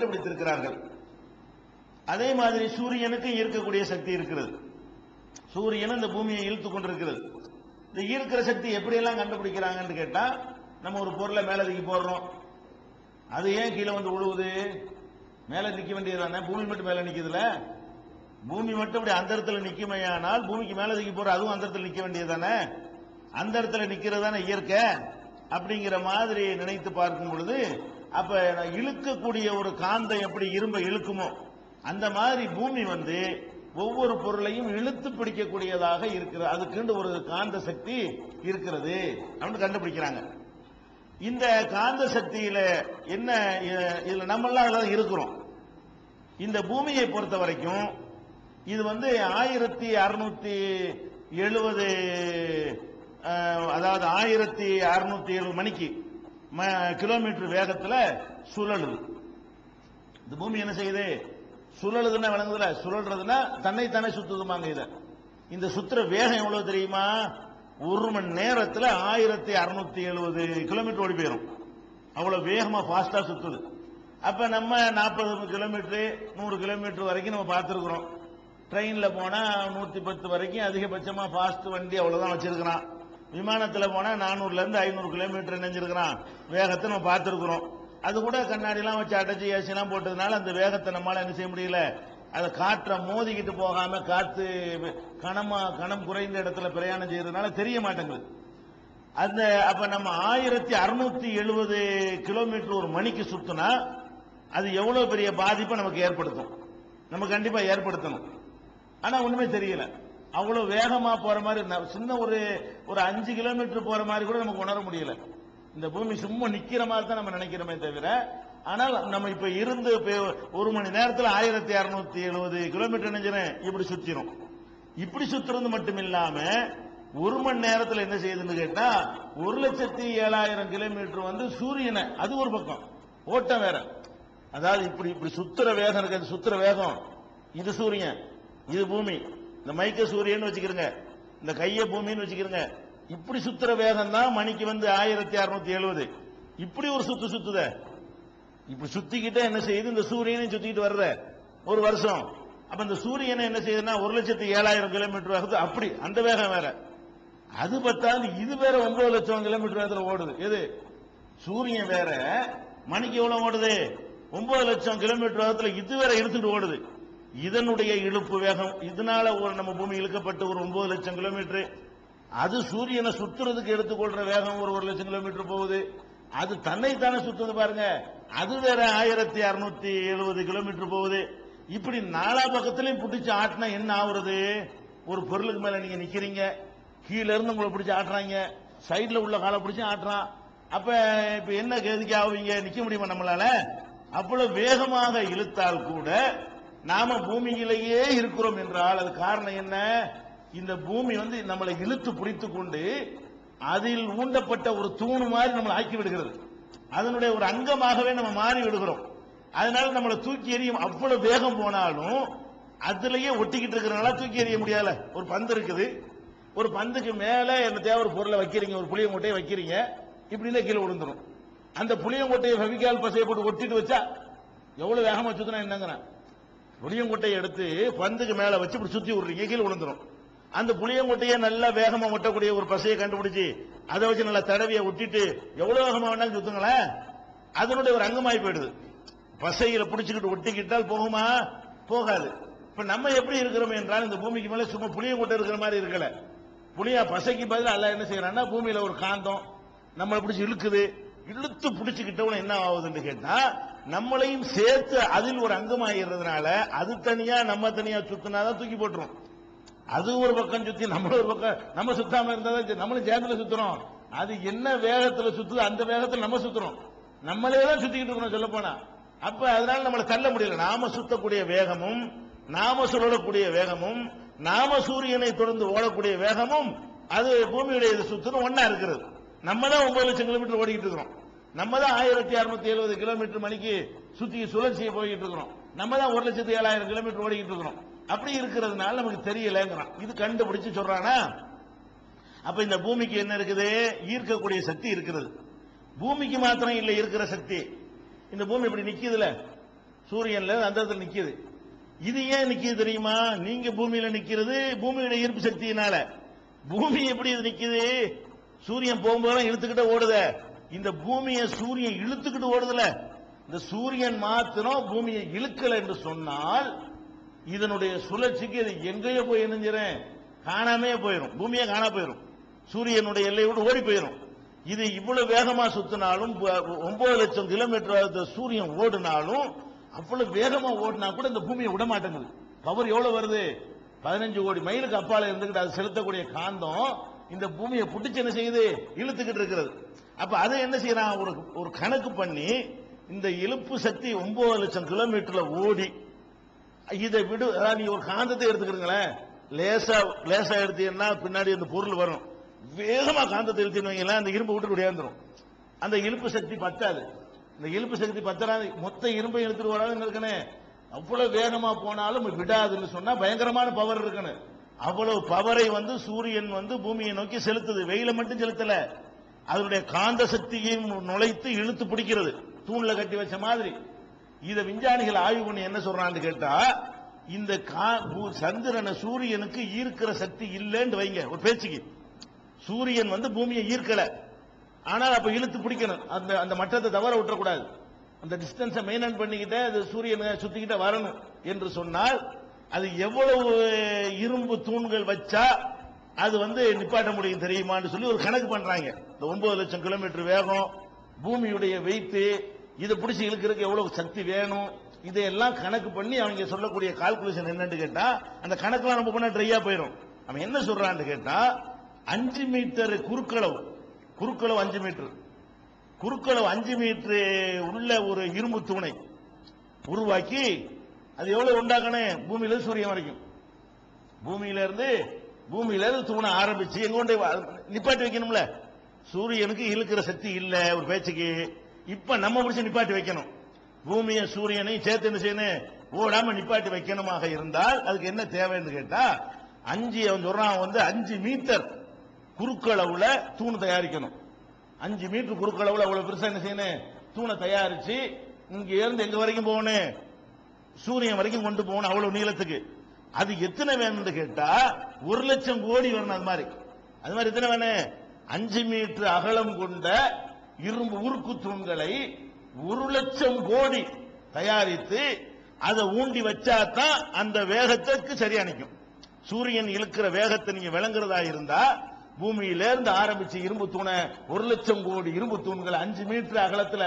கண்டுபிடித்திருக்கிறார்கள். அதே மாதிரி சூரியனுக்கு ஈர்க்கக்கூடிய சக்தி இருக்கிறது. சூரியன் இந்த பூமியை இழுத்து கொண்டிருக்கிறது. இந்த ஈர்க்கிற சக்தி எப்படியெல்லாம் கண்டுபிடிக்கிறாங்கன்னு கேட்டா, நம்ம ஒரு பொருளை மேல தூக்கி போடுறோம், அது ஏன் கீழே வந்து விழுவுது? மேல நிக்க வேண்டியதுதானே, பூமி மட்டும் மேல நிக்குதுல. பூமி மட்டும் இப்படி அந்த இடத்துல நிக்குமையானால் பூமிக்கு மேல தூக்கி போற அதுவும் அந்த இடத்துல நிக்க வேண்டியதுதானே. அந்த இடத்துல நிக்கிறது தானே இயற்கை. அப்படிங்கிற மாதிரி நினைத்து பார்க்கும் பொழுது, அப்ப இழுக்கக்கூடிய ஒரு காந்தம் எப்படி இரும்பை இழுக்குமோ அந்த மாதிரி பூமி வந்து ஒவ்வொரு பொருளையும் இழுத்து பிடிக்கக்கூடியதாக இருக்கிறது. அதுக்கு ஒரு காந்த சக்தி இருக்கிறது அப்படின்னு கண்டுபிடிக்கிறாங்க. இந்த காந்த சக்தியில என்ன, இதுல நம்ம எல்லாம் இருக்கிறோம். இந்த பூமியை பொறுத்த வரைக்கும் இது வந்து 1670, அதாவது 1670 மணிக்கு கிலோமீட்டர் வேகத்துல சுழலுது. இந்த பூமி என்ன செய்யுது? சுழலுதுன்னா விளங்குதுல. சுழல்றதுன்னா தன்னைத்தானே சுத்துதுமாங்க. இந்த சுத்துற வேகம் எவ்வளவு தெரியுமா? ஒரு மணி நேரத்தில் 1670 கிலோமீட்டர் ஓடி போயிடும். அவ்வளவு வேகமா பாஸ்டா சுத்துது. அப்ப நம்ம 40 கிலோமீட்டர் 100 கிலோமீட்டர் வரைக்கும் நம்ம பார்த்திருக்கிறோம். ட்ரெயின்ல போனா 110 வரைக்கும் அதிகபட்சமா பாஸ்ட் வண்டி அவ்வளவுதான் வச்சிருக்கிறான். விமானத்துல போனா 400 இருந்து 500 கிலோமீட்டர் நினைஞ்சிருக்கிறான் வேகத்தை நம்ம பார்த்திருக்கிறோம். அது கூட கண்ணாடி எல்லாம் வச்சு அடைச்சி ஏசிலாம் போட்டதுனால அந்த வேகத்தை நம்மளால என்ன செய்ய முடியல. அதை காற்றை மோதிக்கிட்டு போகாம காத்து கணம் குறைந்த இடத்துல பிரயாணம் செய்யறதுனால தெரிய மாட்டேங்குது. அந்த அப்ப நம்ம 1670 கிலோமீட்டர் ஒரு மணிக்கு சுத்தினா அது எவ்வளவு பெரிய பாதிப்பை நமக்கு ஏற்படுத்தும். நம்ம கண்டிப்பா ஏற்படுத்தணும். ஆனா ஒண்ணுமே தெரியல. அவ்வளவு வேகமா போற மாதிரி சின்ன ஒரு 5 கிலோமீட்டர் போற மாதிரி கூட நமக்கு உணர முடியல. இந்த பூமி சும்மா நிக்கிற மாதிரி தான் நம்ம நினைக்கிறோமே தவிர, ஆனால் நம்ம இப்ப இருந்து ஒரு மணி நேரத்தில் 1670 கிலோமீட்டர் நினைக்கிறேன் இப்படி சுத்திரும். இப்படி சுத்துறது மட்டும் இல்லாம ஒரு மணி நேரத்தில் என்ன செய்யுதுன்னு கேட்டா 1,07,000 கிலோமீட்டர் வந்து சூரியனை, அது ஒரு பக்கம் ஓட்டம் வேற. அதாவது இப்படி இப்படி சுத்துற வேகம் இருக்கு. சுத்துற வேகம் இது சூரியன், இது பூமி. இந்த மைக்க சூரியன் வச்சுக்கிறங்க, இந்த கைய பூமின்னு வச்சுக்கிறங்க. இப்படி சுத்துற வேகம் தான் மணிக்கு வந்து 1670. இப்படி ஒரு சுத்துத. இப்படி சுத்திக்கிட்டே என்ன செய்யுது? இந்த சூரியனை சுத்திக்கிட்டு வர்ற ஒரு வருஷம். அப்ப இந்த சூரியனை என்ன செய்யுதுன்னா 1,07,000 கிலோமீட்டர் ஆகுது. அப்படி அந்த வேகம் வேற. அது பத்தாது இது வேற 9 லட்சம் கிலோமீட்டர் வேகத்தில் ஓடுது. எது? சூரியன் வேற. மணிக்கு எவ்வளவு ஓடுது? 9 லட்சம் கிலோமீட்டர் வேகத்தில் இது வேற எடுத்துட்டு ஓடுது. இதனுடைய இழுப்பு வேகம், இதனால நம்ம பூமி இழுக்கப்பட்டு ஒரு 9 லட்சம் கிலோமீட்டர். அது சூரியனை சுத்துறதுக்கு எடுத்துக்கொள்ற வேகம் ஒரு 1 லட்சம் கிலோமீட்டர் போகுது. அது தன்னைத்தானே சுத்துது பாருங்க. அது வேற 1670 கிலோமீட்டர் போகுது. இப்படி நாலா பக்கத்திலையும் பிடிச்சு ஆட்டினா என்ன ஆகுறது? ஒரு பொருளுக்கு மேல நீங்க நிக்கிறீங்க, கீழ இருந்து உங்களை பிடிச்சு ஆட்டுறாங்க, சைட்ல உள்ள காலை பிடிச்சு ஆட்டுறான். அப்ப இப்ப என்ன கேதுக்கு ஆவீங்க? நிக்க முடியுமா நம்மளால? அவ்வளவு வேகமாக இழுத்தால் கூட நாம பூமியிலேயே இருக்கிறோம் என்றால் அது காரணம் என்ன? இந்த பூமி வந்து நம்மளை இழுத்து பிடித்துக் கொண்டு அதில் ஊண்டப்பட்ட ஒரு தூணு மாதிரி நம்மளை ஆக்கி விடுகிறது. அதனுடைய ஒரு அங்கமாகவே நம்ம மாறி விடுகிறோம். அதனால நம்மளை தூக்கி எறியும். அவ்வளவு வேகம் போனாலும் அதுலயே ஒட்டிக்கிட்டு இருக்கிறனால தூக்கி எறிய முடியல. ஒரு பந்து இருக்குது, ஒரு பந்துக்கு மேல என்ன தேவை? ஒரு பொருளை வைக்கிறீங்க, ஒரு புளியங்கொட்டையை வைக்கிறீங்க, இப்படின்னா கீழே விழுந்துடும். அந்த புளியங்கொட்டையை ஃபெவிகால் பசையை போட்டு ஒட்டிட்டு வச்சா எவ்வளவு வேகமா சுத்தினா என்னங்கிறேன். புளியங்கொட்டையை எடுத்து பந்துக்கு மேல வச்சு இப்படி சுத்தி விடுறீங்க, கீழே விழுந்துடும். அந்த புளியங்கொட்டையை நல்லா வேகமா ஒட்டக்கூடிய ஒரு பசையை கண்டுபிடிச்சு அதை வச்சு நல்லா தடவியை ஒட்டிட்டு எவ்வளவு வேகமா வேணாலும் சுத்துங்களேன், அதனுடைய ஒரு அங்கமாயி போயிடுது. பசையில பிடிச்சுக்கிட்டு ஒட்டிக்கிட்டால் போகுமா? போகாது. இப்ப நம்ம எப்படி இருக்கிறோம் என்றால் இந்த பூமிக்கு மேல சும்மா புளியங்கொட்டை இருக்கிற மாதிரி இருக்கல. புளியா பசைக்கு பதில் அல்ல என்ன செய்யறான்னா பூமியில ஒரு காந்தம் நம்மளை பிடிச்சி இழுக்குது. இழுத்து பிடிச்சுக்கிட்டவன என்ன ஆகுதுன்னு கேட்டா நம்மளையும் சேர்த்து அதில் ஒரு அங்கமாகிறதுனால அது தனியா நம்ம தனியா சுத்தினாதான் தூக்கி போட்டுரும். அது ஒரு பக்கம் சுத்தி நம்மள ஒரு பக்கம் நம்ம சுத்தாம இருந்தாதான் நம்மளும் சேர்ந்துல சுத்துறோம். அது என்ன வேகத்துல சுத்துது அந்த வேகத்துல நம்ம சுத்துறோம். நம்மளே தான் சுத்திக்கிட்டு இருக்கணும் சொல்ல போனா. அப்ப அதனால நம்மளை தள்ள முடியல. நாம சுத்தக்கூடிய வேகமும் நாம சுழலக்கூடிய வேகமும் நாம சூரியனை தொடர்ந்து ஓடக்கூடிய வேகமும் அது பூமியுடைய சுத்தம் ஒன்னா இருக்கிறது. நம்ம தான் 9 லட்சம் கிலோமீட்டர் ஓடிக்கிட்டு இருக்கிறோம். நம்ம தான் 1670 கிலோமீட்டர் மணிக்கு சுத்தி சுழற்சியை போய்கிட்டு இருக்கிறோம். நம்ம தான் 1,07,000 கிலோமீட்டர் ஓடிக்கிட்டு இருக்கிறோம். அப்படி இருக்கிறதுனால நமக்கு தெரியலங்கிறான். இது கண்டுபிடிச்சு சொல்றானா? அப்ப இந்த பூமிக்கு என்ன இருக்குது? ஈர்க்கக்கூடிய சக்தி இருக்கிறது. பூமிக்கு மாத்திரம் இல்லை இருக்கிற சக்தி. இந்த பூமி இப்படி நிக்குதுல, சூரியன்ல அந்த இடத்துல நிக்குது. இது ஏன் நிக்குது தெரியுமா? நீங்க பூமியில நிக்கிறது பூமியோட ஈர்ப்பு சக்தியினால. பூமி எப்படி இது நிக்குது? சூரியன் போகும்போது இழுத்துக்கிட்ட ஓடுத. இந்த பூமியை சூரியன் இழுத்துக்கிட்டு ஓடுதுல. இந்த சூரியன் மாத்திரம் பூமியை இழுக்கல என்று சொன்னால் இதனுடைய சுழற்சிக்கு இது எங்கேயோ போய் இணைஞ்சிரும், காணாமே போயிடும். பூமியே காணா போயிடும், சூரியனுடைய எல்லையை விட்டு ஓடி போயிடும். இது இவ்வளவு வேகமா சுத்தினாலும் 9 லட்சம் கிலோமீட்டர் சூரியன் ஓடினாலும் அவ்வளவு வேகமா ஓடினா கூட இந்த பூமியை விட மாட்டேங்குது. பவர் எவ்வளவு வருது? 15 கோடி மைலுக்கு அப்பால இருந்துகிட்டு அது செலுத்தக்கூடிய காந்தம் இந்த பூமியை புடிச்சு என்ன செய்யுது? இழுத்துக்கிட்டு இருக்கிறது. அப்ப அதை என்ன செய்யறான்? ஒரு கணக்கு பண்ணி இந்த இழுப்பு சக்தி 9 லட்சம் கிலோமீட்டர்ல ஓடி இதை விடு. நீ ஒரு காந்தத்தை எடுத்துக்கிறீங்களேன், லேசா எடுத்தீங்கன்னா பின்னாடி அந்த பொருள் வரும். வேகமா காந்தத்தை இழுத்தீங்கன்னா அந்த இரும்பு விட்டு விடையாந்துரும். அந்த இழுப்பு சக்தி பத்தாது. இந்த இழுப்பு சக்தி பத்தராது, மொத்த இரும்பை இழுத்துட்டு வராதுன்னு இருக்கனே. அவ்வளவு வேகமா போனாலும் விடாதுன்னு சொன்னா பயங்கரமான பவர் இருக்கணும். அவ்வளவு பவரை சூரியன் பூமியை நோக்கி செலுத்துது. வெயில மட்டும் செலுத்தல, அதனுடைய காந்த சக்தியையும் நுழைத்து இழுத்து பிடிக்கிறது, தூண்ல கட்டி வச்ச மாதிரி. இத விஞ்ஞானிகள் ஆய்வு பண்ணி என்ன சொல்றான்னு கேட்டா, இந்த சந்திரனை சூரியனுக்கு ஈர்க்கிற சக்தி இல்லைன்னு வைங்க ஒரு பேச்சுக்கு. சூரியன் பூமியை ஈர்க்கல, ஆனால் அப்ப இழுத்து பிடிக்கணும். அந்த மட்டத்தை தவற விட்டுறக்கூடாது. அந்த டிஸ்டன்ஸை மெயின்டைன் பண்ணிக்கிட்டே அது சூரியனை சுத்திக்கிட்ட வரணும் என்று சொன்னால் அது எவ்வளவு இரும்பு தூண்கள் வச்சா அது நிப்பாட்ட முடியும் தெரியுமான்னு சொல்லி ஒரு கணக்கு பண்றாங்க. இந்த 9 லட்சம் கிலோமீட்டர் வேகம், பூமியுடைய வெயிட், இதை பிடிச்சி இழுக்கிறதுக்கு எவ்வளவு சக்தி வேணும், இதையெல்லாம் கணக்கு பண்ணி அவங்க சொல்லக்கூடிய கால்குலேஷன் என்னன்னு கேட்டா, அந்த கணக்கெல்லாம் நம்ம பண்ண ட்ரையா போயிடும். அவன் என்ன சொல்றான்னு கேட்டா, 5 மீட்டர் குறுக்களவு 5 மீட்டர் குறுக்களவு 5 மீட்டர் உள்ள ஒரு இரும்பு தூணை உருவாக்கி அது எவ்வளவு உண்டாக்கணும்? பூமியில சூரியன் வரைக்கும். பூமியில இருந்து தூணை ஆரம்பிச்சு எங்க கொண்டு நிப்பாட்டி வைக்கணும்ல. சூரியனுக்கு இழுக்கிற சக்தி இல்ல ஒரு பேச்சுக்கு. இப்ப நம்ம முடிச்சு நிப்பாட்டி வைக்கணும். பூமியை சூரியனையும் சேர்த்து என்ன செய்யணும்? ஓடாம நிப்பாட்டி வைக்கணுமாக இருந்தால் அதுக்கு என்ன தேவைன்னு கேட்டா, 5 மீட்டர் குறுக்களவுல தூண் தயாரிக்கணும். 5 மீட்டர் குறுக்களவுல அவ்வளவு பெருசா என்ன செய்யணும்? தூணை தயாரிச்சு இங்க இருந்து எங்க வரைக்கும் போகணும்? சூரியன் வரைக்கும் கொண்டு போகணும். அவ்வளவு நீளத்துக்கு. அது எத்தனை வேணும்னு கேட்டா 1 லட்சம் கோடி வரணும். அது மாதிரி எத்தனை வேணும்? 5 மீட்டர் அகலம் கொண்ட இரும்பு உருக்கு தூண்களை 1 லட்சம் கோடி தயாரித்து அதை ஊண்டி வச்சாதான் அந்த வேகத்துக்கு சரியா நிற்கும். சூரியன் இழுக்கிற வேகத்தை நீங்க விளங்குறதா இருந்தா பூமியிலிருந்து ஆரம்பிச்சு இரும்பு தூணை 1 லட்சம் கோடி இரும்பு தூண்கள் 5 மீட்டர் அகலத்துல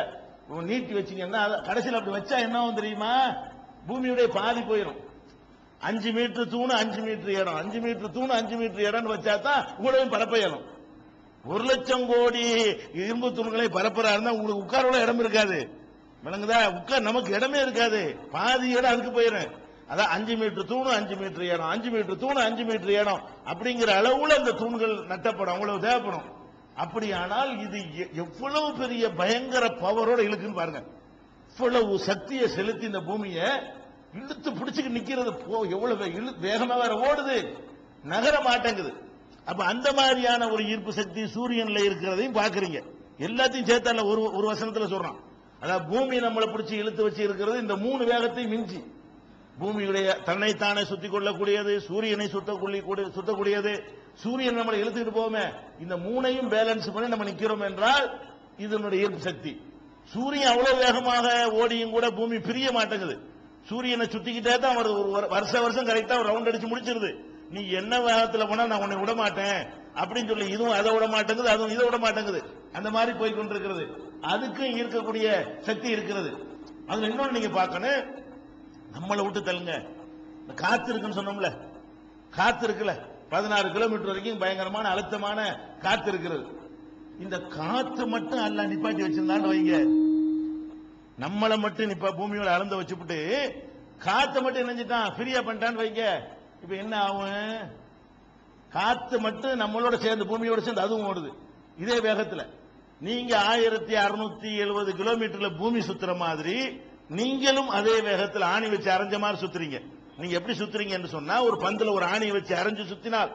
நீட்டி வச்சீங்கன்னா கடைசியில் அப்படி வச்சா என்ன தெரியுமா? பூமியுடைய பாதி போயிடும். 5 மீட்டர் தூணு 5 மீட்டர் இடம், 5 மீட்டர் தூணு 5 மீட்டர் இடம் வச்சா தான் உங்களையும் பரப்ப இயலும். 1 லட்சம் கோடி இரும்பு தூண்களை பரப்புறா இருந்தா உங்களுக்கு உட்காரோட இடம் இருக்காது. விளங்குதா? உட்கார் நமக்கு இடமே இருக்காது. பாதி இடம் அதுக்கு போயிடும். அதான் 5 மீட்டர் தூணு 5 மீட்டர் இடம், 5 மீட்டர் தூணு 5 மீட்டர் இடம் அப்படிங்கிற அளவுல அந்த தூண்கள் நட்டப்படும். அவ்வளவு தேவைப்படும். அப்படியானால் இது எவ்வளவு பெரிய பயங்கர பவரோட இழுக்குன்னு பாருங்க. இவ்வளவு சக்தியை செலுத்தி இந்த பூமியை இழுத்து பிடிச்சுக்கு நிக்கிறது. எவ்வளவு வேகமா வேற ஓடுது, நகர மாட்டேங்குது. அப்ப அந்த மாதிரியான ஒரு ஈர்ப்பு சக்தி சூரியன்ல இருக்கிறதையும் பாக்குறீங்க. எல்லாத்தையும் சேர்த்தால ஒரு வசனத்துல சொல்றான். அதாவது பூமி நம்மளை பிடிச்சி இழுத்து வச்சு இருக்கிறது இந்த 3 வேகத்தையும் மிஞ்சி. பூமியுடைய தன்னைத்தானே சுத்தி கொள்ளக்கூடியது, சூரியனை சுத்தக்கூடியது, சூரியன் நம்மளை இழுத்துக்கிட்டு போவோமே, இந்த 3ஐயும் பேலன்ஸ் பண்ணி நம்ம நிக்கிறோம் என்றால் இதனுடைய ஈர்ப்பு சக்தி. சூரியன் அவ்வளவு வேகமாக ஓடியும் கூட பூமி பிரிய மாட்டேங்குது. சூரியனை சுத்திக்கிட்டே தான் வருஷம் கரெக்டா ரவுண்ட் அடிச்சு முடிச்சிருது. நீ என்ன வேகத்துல போனா நான் உன்னை விட மாட்டேன் அப்படின்னு சொல்லி இதுவும் அதை விட மாட்டேங்குது, அதுவும் இதை விட மாட்டேங்குது. அந்த மாதிரி போய் கொண்டிருக்கிறது. அதுக்கும் ஈர்க்கக்கூடிய சக்தி இருக்கிறது. அதுல இன்னொன்னு நீங்க பார்க்கணும், நம்மளை விட்டு தள்ளுங்க. காத்து இருக்குன்னு சொன்னோம்ல, காத்து இருக்குல்ல 16 கிலோமீட்டர் வரைக்கும் பயங்கரமான அழுத்தமான காத்து இருக்கிறது. இந்த காத்து மட்டும் அல்ல நிப்பாட்டி வச்சிருந்தான்னு வைங்க, நம்மளை மட்டும் பூமியோட அளந்து வச்சுட்டு காத்து மட்டும் நினைஞ்சிட்டான் ஃப்ரீயா பண்ணிட்டான்னு வைங்க, இப்ப என்ன ஆகும்? காத்து மட்டும் நம்மளோட சேர்ந்து பூமியோட சேர்ந்து அதுவும் ஓடுது இதே வேகத்துல. நீங்க 1670 கிலோமீட்டர்ல பூமி சுத்துற மாதிரி நீங்களும் அதே வேகத்தில் ஆணி வச்சு அரைஞ்ச மாதிரி சுத்துறீங்க. நீங்க எப்படி சுத்துறீங்கன்னு சொன்னா, ஒரு பந்துல ஒரு ஆணி வச்சு அரைஞ்சு சுத்தினால்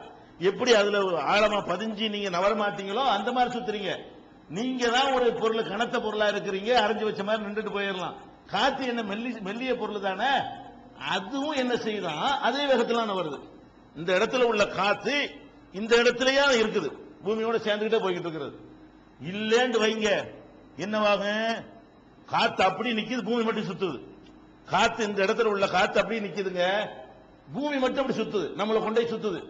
எப்படி அதுல ஆழமா பதிஞ்சு நீங்க நவர மாட்டீங்களோ அந்த மாதிரி சுத்துறீங்க. நீங்க தான் ஒரு பொருள் கனத்த பொருளா இருக்கிறீங்க, அரைஞ்சு வச்ச மாதிரி நின்றுட்டு போயிடலாம். காத்து என்ன மெல்லிய பொருள் தானே, அதுவும் என்ன செய்யுதான் அதே வேகத்துல வருது. இந்த இடத்துல உள்ள காத்து இந்த இடத்துலயே இருக்குது, பூமியோட சேர்ந்துகிட்டே போய்கிட்டு இருக்கிறது. இல்லேன்னு வைங்க, என்னவாக காத்து அப்படி நிக்குது, பூமி மட்டும் சுத்துது. காத்து இந்த இடத்துல உள்ள காத்து அப்படி நிக்குதுங்க, பூமி மட்டும் அப்படி சுத்துது, நம்மளை கொண்டே சுத்துது.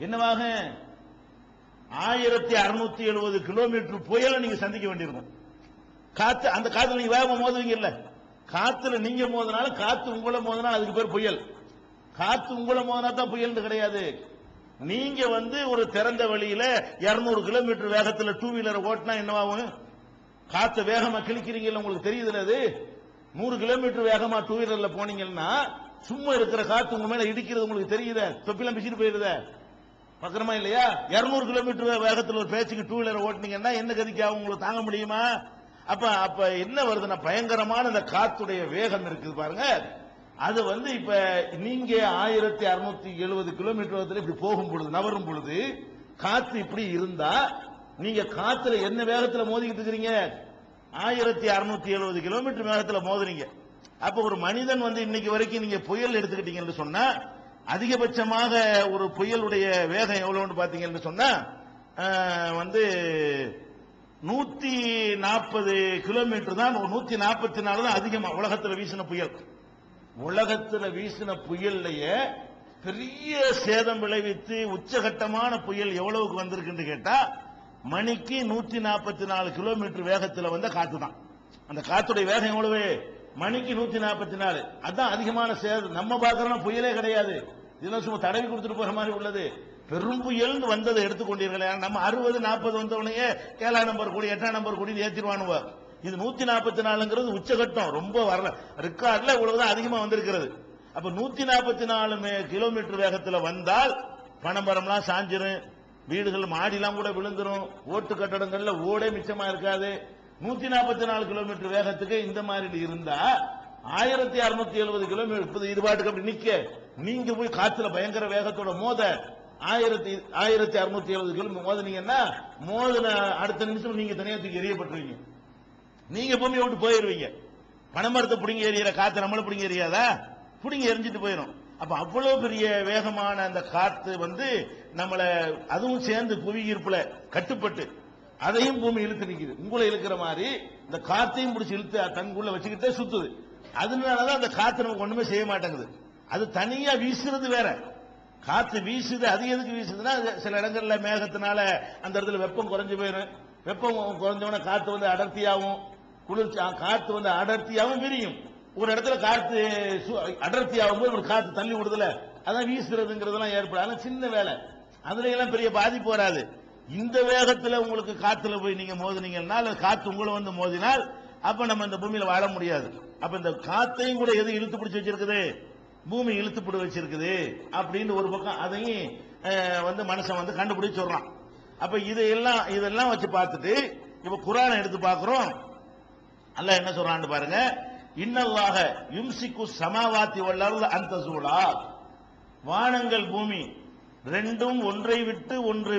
என்னவாக 1670 கிலோமீட்டர் புயலை நீங்க சந்திக்க வேண்டியிருக்கும். காத்து அந்த காத்துல நீங்க வேகமா மோதுவீங்க இல்ல, காத்துல நீங்க மோதினால காத்து உங்களை மோதினா அதுக்கு பேர் புயல். காத்து உங்களை மோதினா தான் புயல் கிடையாது. நீங்க ஒரு திறந்த வழியில 200 கிலோமீட்டர் வேகத்துல டூ வீலர் ஓட்டினா என்னவாகும், காத்து வேகமா கிழிக்கிறீங்கல்ல, உங்களுக்கு தெரியுதுல. அது 100 கிலோமீட்டர் வேகமா டூ வீலர்ல போனீங்கன்னா சும்மா இருக்கிற காத்து உங்க மேல இடிக்கிறது உங்களுக்கு தெரியுத, தொப்பிலாம் பிச்சுட்டு போயிருத, பக்கமா இல்லையா? 200 கிலோமீட்டர் வேகத்தில் ஒரு பேச்சுக்கு டூ வீலர் ஓட்டினீங்கன்னா என்ன கதிக்கு ஆகும், உங்களுக்கு தாங்க முடியுமா? அப்ப என்ன வருதுன்னா, பயங்கரமான இந்த காத்துடைய வேகம் இருக்குது பாருங்க. அது இப்ப நீங்க 1670 கிலோமீட்டர் இப்படி போகும் பொழுது, நவரும் பொழுது காத்து இப்படி இருந்தா நீங்க காத்துல என்ன வேகத்துல மோதிக்கிட்டு இருக்கிறீங்க, 1670 கிலோமீட்டர் வேகத்துல மோதுறீங்க. அப்ப ஒரு மனிதன் இன்னைக்கு வரைக்கும் நீங்க புயல் எடுத்துக்கிட்டீங்கன்னு சொன்னா, அதிகபட்சமாக ஒரு புயலுடைய வேகம் எவ்வளவுன்னு பாத்தீங்கன்னு சொன்னா 140 கிலோமீட்டர் தான், 144 தான் அதிகமா உலகத்தில் வீசின புயல். உலகத்தில் வீசின புயல்லையே பெரிய சேதம் விளைவித்து உச்சகட்டமான புயல் எவ்வளவுக்கு வந்திருக்கு கேட்டா, மணிக்கு 144 கிலோமீட்டர் வேகத்தில் வந்த காத்து தான். அந்த காத்துடைய வேகம் எவ்வளவு, மணிக்கு 144. அதான் அதிகமான சேதம். நம்ம பார்க்கிறோம் புயலே கிடையாது, இதெல்லாம் சும்மா தடவி கொடுத்துட்டு போற மாதிரி உள்ளது. பெரும் புயல் வந்ததை எடுத்துக்கொண்டீர்களே, நம்ம 60 40 வந்தவனே 7ஆம் நம்பர் கூடி 8ஆம் நம்பர் கூடி ஏற்றிடுவானுவ. இது 144ங்கிறது உச்சகட்டம், ரொம்ப வரல, ரெக்கார்ட்ல இவ்வளவுதான் அதிகமா வந்திருக்கிறது. அப்ப 144 கிலோமீட்டர் வேகத்தில் வந்தால் பணமரம்லாம் சாஞ்சிரும், வீடுகள் மாடிலாம் கூட விழுந்துரும், ஓட்டு கட்டடங்கள்ல ஓடே மிச்சமா இருக்காது. 144 கிலோமீட்டர் வேகத்துக்கு இந்த மாதிரி இருந்தா 1670 கிலோமீட்டர் இது பாட்டுக்கு அப்படி நிக்க, நீங்க போய் காத்துல பயங்கர வேகத்தோட மோத 1670 கிலோமீட்டர் மோதினீங்கன்னா, மோதின அடுத்த நிமிஷம் நீங்க தனியா தூக்கி எரியப்பட்டுருவீங்க, நீங்க பூமியை விட்டு போயிருவீங்க. பனைமரத்தை பிடிங்க எறிகிற காத்து நம்மள பிடிங்க எரியாதா, பிடிங்க எரிஞ்சிட்டு போயிடும். அப்ப அவ்வளவு பெரிய வேகமான அந்த காத்து நம்மள அதுவும் சேர்ந்து புவி ஈர்ப்புல கட்டுப்பட்டு அதையும் பூமி இழுத்து நிக்குது. உங்களை இழுக்கிற மாதிரி இந்த காத்தையும் பிடிச்சி இழுத்து தங்குள்ள வச்சுக்கிட்டே சுத்துது. அதனாலதான் அந்த காத்து நமக்கு ஒண்ணுமே செய்ய மாட்டேங்குது. அது தனியா வீசுறது வேற, காத்து வீசுது. அது எதுக்கு வீசுதுன்னா, சில இடங்கள்ல மேகத்தினால அந்த இடத்துல வெப்பம் குறைஞ்சு போயிடும். வெப்பம் குறைஞ்சவன காத்து அடர்த்தியாகும், குளிர்ச்சி காத்து அடர்த்தியாகவும் விரியும். ஒரு இடத்துல காத்து அடர்த்தியாகும் போது ஒரு காத்து தள்ளி விடுதல, அதான் வீசுறதுங்கிறதெல்லாம் ஏற்படும். ஆனா சின்ன வேலை, அதுல எல்லாம் பெரிய பாதிப்பு வராது. இந்த வேகத்துல உங்களுக்கு காத்துல போய் நீங்க மோதினீங்கன்னா, காத்து உங்களை மோதினால் அப்ப நம்ம இந்த பூமியில வாழ முடியாது. அப்ப இந்த காத்தையும் கூட எது இழுத்து பிடிச்சு வச்சிருக்குது, பூமி இழுத்து பிடி வச்சிருக்குது அப்படின்னு ஒரு பக்கம் அதையும் மனுஷன் கண்டுபிடிச்சு சொல்றான். அப்ப இதெல்லாம் வச்சு பார்த்துட்டு இப்ப குர்ஆனை எடுத்து பார்க்கிறோம். அல்லாஹ் என்ன சொல்றான்னு பாருங்க. இன்னல்லாஹ யும்சிக்கு ஸமாவாத்தி வல் அர்த அன் தஸூலா, வானங்கள் பூமி ரெண்டும் ஒன்றை விட்டு ஒன்று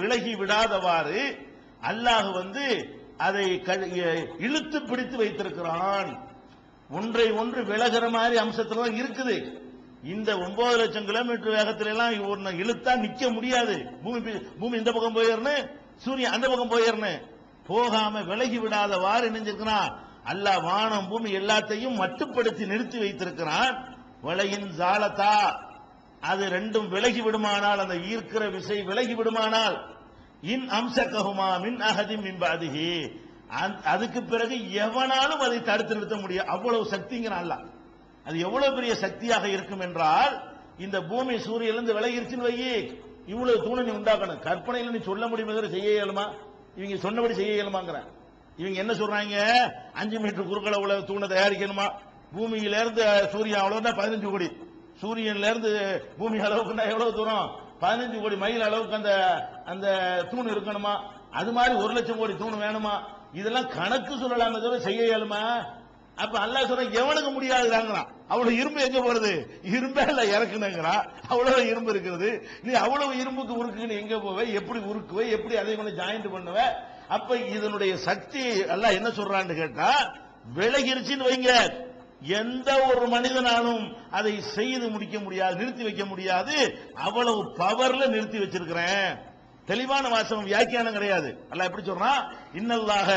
விலகி விடாதவாறு அல்லாஹ் அதை இழுத்து பிடித்து வைத்திருக்கிறான். ஒன்றை ஒன்று விலகிற மாதிரி அம்சத்துல தான் இருக்குது. இந்த 9 லட்சம் கிலோமீட்டர் வேகத்தில எல்லாம் இழுத்தா நிக்க முடியாது. பூமி இந்த பக்கம் போயிடணும், சூரியன் அந்த பக்கம் போயிடணும், போகாம விலகி விடாதவாறு நினைஞ்சிருக்கிறான். அல்லாஹ் வானம் பூமி எல்லாத்தையும் மட்டுப்படுத்தி நிறுத்தி வைத்திருக்கிறான். வலையின் ஜாலத்தா, அது ரெண்டும் விலகி விடுமானால், அந்த ஈர்க்கிற விசை விலகி விடுமானால், இன் அம்சகஹுமா மின் அஹதின் மின் பாதிஹி, அதுக்கு பிறகு எவனாலும் அதை தடுத்து நிறுத்த முடியும். அவ்வளவு சக்திங்கிறான் அல்லாஹ். அது எவ்வளவு பெரிய சக்தியாக இருக்கும் என்றால், இந்த பூமி சூரியனிலிருந்து விலகிருச்சுன்னு வையி, இவ்வளவு தூணை நீ உண்டாக்கணும். கற்பனையில் நீ சொல்ல முடியும், செய்ய இயலுமா? இவங்க சொன்னபடி செய்ய இயலுமாங்கிற. இவங்க என்ன சொல்றாங்க, 5 மீட்டர் குறுக்கள உள்ள தூணை தயாரிக்கணுமா? பூமியிலிருந்து சூரியன் அவ்வளவுதான் 15 கோடி, சூரியன்ல இருந்து பூமி அளவுக்குன்னா எவ்வளவு தூரம், 15 கோடி மைல் அளவுக்கு அந்த தூண் இருக்கணுமா? அது மாதிரி 1 லட்சம் கோடி தூண் வேணுமா? இதெல்லாம் கணக்கு சொல்லலாமே தவிர செய்ய இயலுமா? அப்ப அல்லாஹ் சொல்ற எவனுக்கு முடியாதுங்கிறான். அவ்வளவு இரும்பு எங்க போறது, இரும்பே இல்ல இறக்குனுங்கிறான். அவ்வளவு இரும்பு இருக்கிறது, நீ அவ்வளவு இரும்புக்கு உருக்குன்னு எங்க போவே, எப்படி உருக்குவே, எப்படி அதை ஜாயிண்ட் பண்ணுவ? அப்ப இதனுடைய சக்தி அல்லாஹ் என்ன சொல்றான்னு கேட்டா விலகிருச்சுன்னு வைங்க, எந்த ஒரு மனிதனாலும் அதை செய்து முடிக்க முடியாது, நிறுத்தி வைக்க முடியாது. அவ்வளவு பவர்ல நிறுத்தி வச்சிருக்கிறேன். தெளிவான வாசகம், வியாக்கியானம் கிடையாது. அல்லாஹ் எப்படி சொல்றான்? இன்னல்லாஹ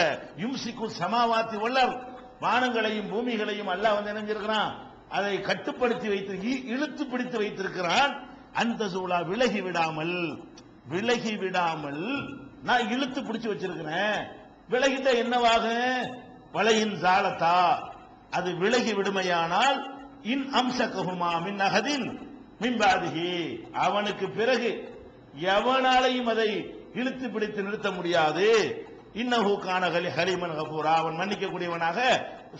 யும்சிக்கு சமாவாத்தி வல்லர், வானங்களையும் பூமிகளையும் அல்லாஹ் வந்து நினைஞ்சிருக்கிறான், அதை கட்டுப்படுத்தி வைத்து இழுத்து பிடித்து வைத்திருக்கிறான். அந்த சூழா விலகி விடாமல் நான் இழுத்து பிடிச்சு வச்சிருக்கிறேன். விலகிட்ட என்னவாக? வலையின் ஜாலத்தா, அது விலகி விடுமையானால் இன் அம்சகஹுமா மின் அஹதின் மின் பாதிஹி, அவனுக்கு பிறகு எவனாலையும் அதை இழுத்து பிடித்து நிறுத்த முடியாது. இன்னஹு கான ஹலீமன் கஃபூரா, அவன் மன்னிக்க கூடியவனாக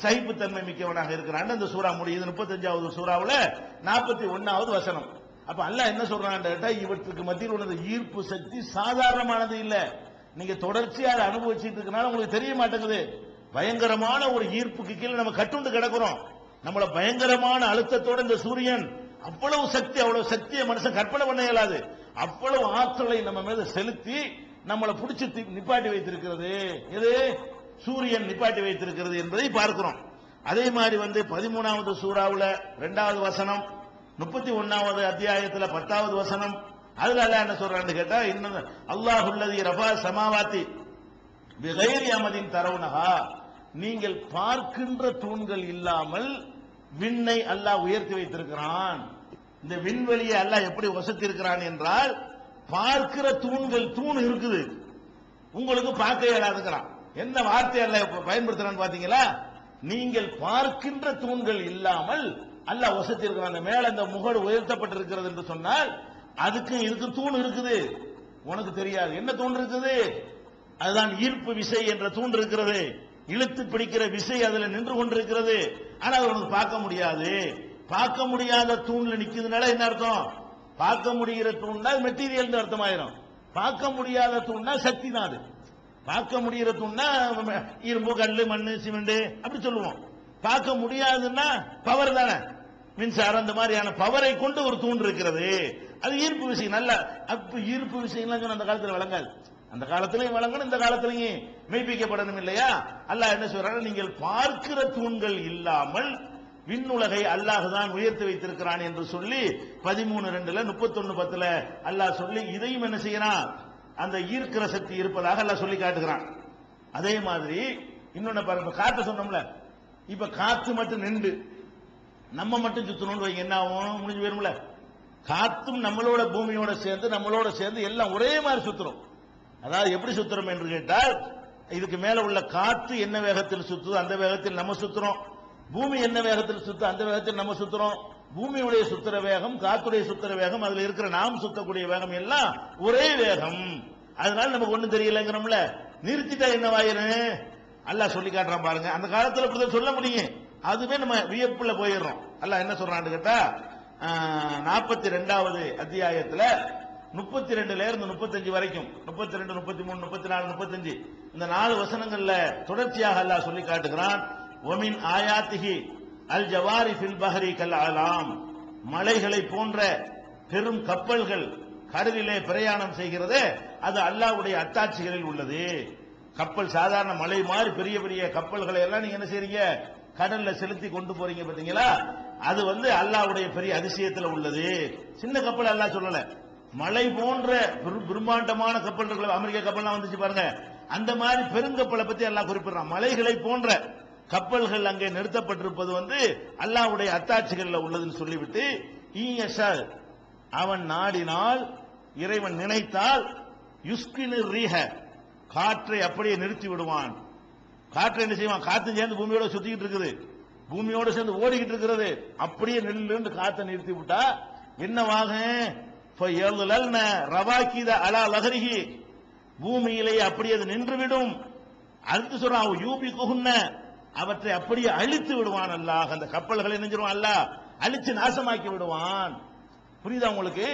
சகிப்புத்தன்மை மிக்கவனாக இருக்கிறான். அந்த சூரா முடியுது. 35வது சூறாவுல 41வது வசனம். அப்ப அல்லாஹ் என்ன சொல்றான் கேட்டா, இவற்றுக்கு மத்தியில் உள்ளது ஈர்ப்பு சக்தி சாதாரணமானது இல்ல. நீங்க தொடர்ச்சியா அதை அனுபவிச்சுட்டு இருக்கனால உங்களுக்கு தெரிய மாட்டேங்குது. பயங்கரமான ஒரு ஈர்ப்புக்கு கீழே நம்ம கட்டுண்டு கிடக்கிறோம். நம்மள பயங்கரமான அழுத்தத்தோட இந்த சூரியன், அவ்வளவு சக்தியை மனுஷன் கற்பனை பண்ண இயலாது. அவ்வளவு ஆற்றலை நம்ம மீது செலுத்தி நம்மளை பிடிச்சி நிப்பாட்டி வைத்திருக்கிறது. எது? சூரியன் நிப்பாட்டி வைத்திருக்கிறது என்பதை பார்க்கிறோம். அதே மாதிரி 13வது சூறாவுல 2வது வசனம், 31வது அத்தியாயத்தில் 10வது வசனம், அதுல அல்லாஹ் என்ன சொல்றான்னு கேட்டா, இன்னும் அல்லாஹுல்லதி ரஃபா சமாவாத்தி பிகைரி அமதின் தரவுனஹா, நீங்கள் பார்க்கின்ற தூண்கள் இல்லாமல் விண்ணை அல்லாஹ் உயர்த்தி வைத்திருக்கிறான். இந்த விண்வெளியை அல்லாஹ் எப்படி வசத்தி இருக்கிறான் என்றால், பார்க்கிற தூண் இருக்குது, உங்களுக்கு பார்க்க இயலாதுங்கிறான். என்ன வார்த்தை அல்லாஹ் பயன்படுத்துறான்னு பாத்தீங்களா? நீங்கள் பார்க்கின்ற தூண்கள் இல்லாமல் அல்லாஹ் வசத்தி இருக்கிறான். மேல இந்த முகடு உயர்த்தப்பட்டிருக்கிறது என்று சொன்னால் அதுக்கு இதுக்கு தூண் இருக்குது, உனக்கு தெரியாது. என்ன தூண் இருக்குது? அதுதான் ஈர்ப்பு விசை என்ற தூண் இருக்கிறது. இழுத்து பிடிக்கிற விசை அதுல நின்று கொண்டிருக்கிறது. ஆனா அது உனக்கு பார்க்க முடியாது. பார்க்க முடியாத தூண்ல நிக்கிறதுனால என்ன அர்த்தம்? பார்க்க முடிகிற தூண்னா மெட்டீரியல் அர்த்தமாயிரும். பார்க்க முடியாத தூண்னா சக்தி தான். அது பார்க்க முடிகிற தூண்னா இரும்பு, கல்லு, மண்ணு, சிமெண்ட் அப்படி சொல்லுவோம். பார்க்க முடியாதுன்னா பவர் தானே, மின்சாரம், இந்த மாதிரியான பவரை கொண்டு ஒரு தூண் இருக்கிறது. அது ஈர்ப்பு விசை. நல்ல அப்ப ஈர்ப்பு விசைலாம் சொன்ன அந்த காலத்தில் வழங்காது. அந்த காலத்திலையும் வழங்கணும், இந்த காலத்திலையும் மெய்ப்பிக்கப்படணும் இல்லையா? அல்லாஹ் என்ன சொல்றாங்க? நீங்கள் பார்க்கிற தூண்கள் இல்லாமல் விண்ணுலகை அல்லாஹ் தான் உயர்த்தி வைத்திருக்கிறான் என்று சொல்லி 13:2 31:10 அல்லாஹ் சொல்லி இதையும் என்ன செய்யறான்? அந்த ஈர்க்கிற சக்தி இருப்பதாக அல்லாஹ் சொல்லி காட்டுகிறான். அதே மாதிரி இன்னொன்னு பாருங்க, காத்து சொன்னோம்ல, இப்ப காத்து மட்டும் நின்று நம்ம மட்டும் சுத்தணும்னு வைங்க, என்ன ஆகும்? முடிஞ்சு போயிரும்ல. காத்தும் நம்மளோட பூமியோட சேர்ந்து எல்லாம் ஒரே மாதிரி சுத்துறோம். அதாவது எப்படி சுத்துறோம் என்று கேட்டால், இதுக்கு மேல உள்ள காத்து என்ன வேகத்தில் சுத்துது அந்த வேகத்தில் நம்ம சுத்துறோம். பூமி என்ன வேகத்தில் சுத்து அந்த வேகத்தில் நம்ம சுத்துறோம். பூமியுடைய சுத்துற வேகம், காத்துடைய சுத்துற வேகம், அதுல இருக்கிற நாம் சுத்தக்கூடிய வேகம் எல்லாம் ஒரே வேகம். அதனால நமக்கு ஒண்ணும் தெரியலங்கிறோம்ல. நிறுத்திட்டா என்னவாயிரும்? அல்லாஹ் சொல்லி காட்டுறான் பாருங்க. அந்த காலத்துல இப்படிதான் சொல்ல முடியும். அதுவே நம்ம வியப்புல போயிடுறோம். அல்லாஹ் என்ன சொல்றான்னு கேட்டா, 42வது அத்தியாயத்துல 32ல இருந்து 35 வரைக்கும், 32, 33, 34, 35 இந்த 4 வசனங்கள்ல தொடர்ச்சியாக அல்லாஹ் சொல்லி காட்டுகிறான். ஒமின் ஆயாத்திஹி அல் ஜவாரி ஃபில் பஹரி கல் அலாம், மலைகளை போன்ற பெரும் கப்பல்கள் கடலிலே பிரயாணம் செய்கிறது, அது அல்லாஹ்வுடைய அத்தாட்சிகளில் உள்ளது. கப்பல் சாதாரண மலை மாதிரி பெரிய பெரிய கப்பல்களை எல்லாம் நீங்க என்ன செய்றீங்க? கடல்ல செலுத்தி கொண்டு போறீங்க பாத்தீங்களா? அது அல்லாஹ்வுடைய பெரிய அதிசயத்தில் உள்ளது. சின்ன கப்பல் அல்லாஹ் சொல்லல, மலை போன்ற பிரம்மாண்டமான கப்பல் இருக்கிற அமெரிக்க கப்பல்லாம் வந்துச்சு பாருங்க, அந்த மாதிரி பெருங்கப்பலை பத்தி அல்லாஹ் குறிப்பிடுறான். மலைகளை போன்ற கப்பல்கள் அங்கே நிறுத்தப்பட்டிருப்பது அல்லாஹ்வுடைய அத்தாட்சிகளில் உள்ளதுன்னு சொல்லிவிட்டு, அவன் நாடினால், இறைவன் நினைத்தால், யுஸ்கினு ரீஹ, காற்றை அப்படியே நிறுத்தி விடுவான். காற்றை என்ன செய்வான்? காத்து சேர்ந்து பூமியோட சுத்திக்கிட்டு இருக்குது, பூமியோட சேர்ந்து ஓடிக்கிட்டு இருக்கிறது, அப்படியே நின்று காத்தை நிறுத்தி விட்டா என்னவாக? ரவாக்கித அலா லஹரிஹி, பூமியிலே அப்படியே அது நின்றுவிடும். அடுத்து சொல்றான், யூபி குஹுன்ன, அவற்றை அப்படியே அழித்து விடுவான் அல்லாஹ். அந்த கப்பல்களை நெஞ்சிருவான் அல்லாஹ், அழிச்சு நாசமாக்கி விடுவான். புரியுதா உங்களுக்கு?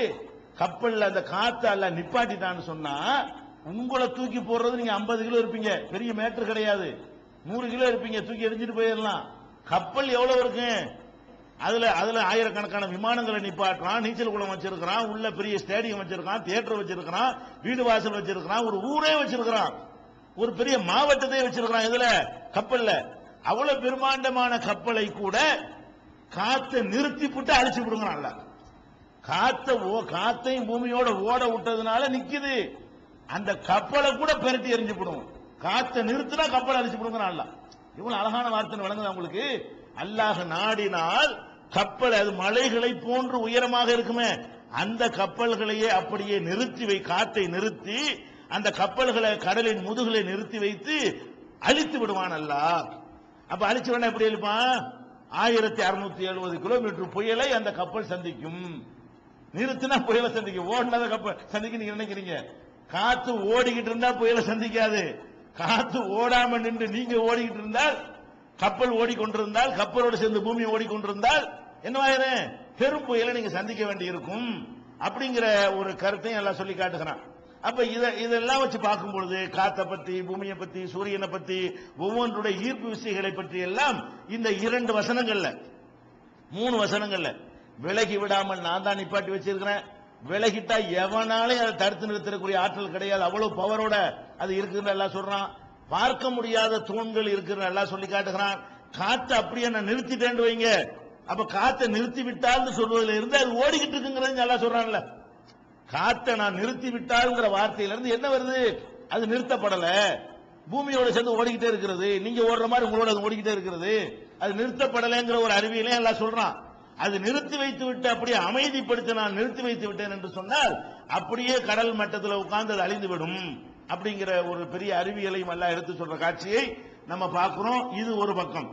கப்பல்ல அந்த காத்து அல்லாஹ் நிப்பாட்டிட்டான்னு சொன்னா, உங்களை தூக்கி போடுறது நீங்க 50 கிலோ இருப்பீங்க, பெரிய மேட்டர் கிடையாது. 100 கிலோ இருப்பீங்க, தூக்கி எரிஞ்சிட்டு போயிடலாம். கப்பல் எவ்வளவு இருக்கு? அதுல ஆயிரக்கணக்கான விமானங்களை நிப்பாட்டுறான், நீச்சல் குளம் வச்சிருக்கிறான், உள்ள பெரிய ஸ்டேடியம் வச்சிருக்கான், தியேட்டர் வச்சிருக்கிறான், வீடு வாசல் வச்சிருக்கிறான், ஒரு ஊரே வச்சிருக்கிறான். ஒரு பெரிய மாவட்டத்தை வச்சிருக்கிறான். இதுல கப்பல்ல அவ்வளவு பிரம்மாண்டமான கப்பலை கூட காத்தை நிறுத்தி போட்டு அழிச்சு விடுங்கிறான்ல. காத்தையும் பூமியோட ஓட விட்டதுனால நிக்குது. அந்த கப்பலை கூட பெரட்டி எரிஞ்சு போடும். காத்தை நிறுத்தினா கப்பலை அழிச்சு விடுங்கிறான்ல. இவ்வளவு அழகான வார்த்தை வழங்குது உங்களுக்கு. அல்லாஹ் நாடினால் கப்பல் அது மலைகளை போன்று உயரமாக இருக்குமே, அந்த கப்பல்களையே அப்படியே நிறுத்தி காத்தை நிறுத்தி அந்த கப்பல்களை கடலின் முதுகலை நிறுத்தி வைத்து அழித்து விடுவான் அல்லாஹ். அப்ப அழிச்சு வேணா எப்படி இருப்பான்? 1670 கிலோமீட்டர் புயலை அந்த கப்பல் சந்திக்கும். நிறுத்தினா புயலை சந்திக்கும். ஓடினத கப்பல் சந்திக்க நீங்க நினைக்கிறீங்க? காத்து ஓடிக்கிட்டு இருந்தா புயலை சந்திக்காது. காத்து ஓடாம நின்று நீங்க ஓடிக்கிட்டு இருந்தால், கப்பல் ஓடிக்கொண்டிருந்தால், கப்பலோடு சேர்ந்து பூமி ஓடிக்கொண்டிருந்தால் என்னவாயிரும்? பெரும் புயலை நீங்க சந்திக்க வேண்டி இருக்கும். அப்படிங்கிற ஒரு கருத்தையும் எல்லாம் சொல்லி காட்டுகிறான். அப்ப இதெல்லாம் வச்சு பார்க்கும் பொழுது காத்தை பத்தி, பூமியை பத்தி, சூரியனை பத்தி, ஒவ்வொன்றுடைய ஈர்ப்பு விசைகளை பற்றி எல்லாம் இந்த 2 வசனங்கள்ல 3 வசனங்கள்ல விலகி விடாமல் நான் தான் நிப்பாட்டி வச்சிருக்கிறேன். விலகிட்டா எவனாலையும் அதை தடுத்து நிறுத்தக்கூடிய ஆற்றல் கிடையாது. அவ்வளவு பவரோட அது இருக்குன்னு எல்லாம் சொல்றான். பார்க்க முடியாத தூண்கள் இருக்குன்னு எல்லாம் சொல்லி காட்டுகிறான். காத்தை அப்படியே நான் நிறுத்திட்டேன்னு வைங்க, அப்ப காத்தை நிறுத்தி விட்டால் சொல்வதில் இருந்து அது ஓடிக்கிட்டு இருக்குங்கிறது எல்லாம் சொல்றான்ல. காத்தை நான் நிறுத்தி விட்டால்ங்கிற வார்த்தையில இருந்து என்ன வருது? அது நிறுத்தப்படல, பூமியோட சேர்ந்து ஓடிக்கிட்டே இருக்கிறது. நீங்க ஓடுற மாதிரி உங்களோட அது ஓடிக்கிட்டே இருக்கிறது. அது நிறுத்தப்படலைங்கிற ஒரு அறிவியலே எல்லாம் சொல்றான். அது நிறுத்தி வைத்து விட்டு அப்படியே அமைதிப்படுத்தி நான் நிறுத்தி வைத்து விட்டேன் என்று சொன்னால் அப்படியே கடல் மட்டத்தில் உட்கார்ந்து அது அழிந்துவிடும். அப்படிங்கிற ஒரு பெரிய அறிவியலையும் எல்லாம் எடுத்து சொல்ற காட்சியை நம்ம பார்க்கிறோம். இது ஒரு பக்கம்.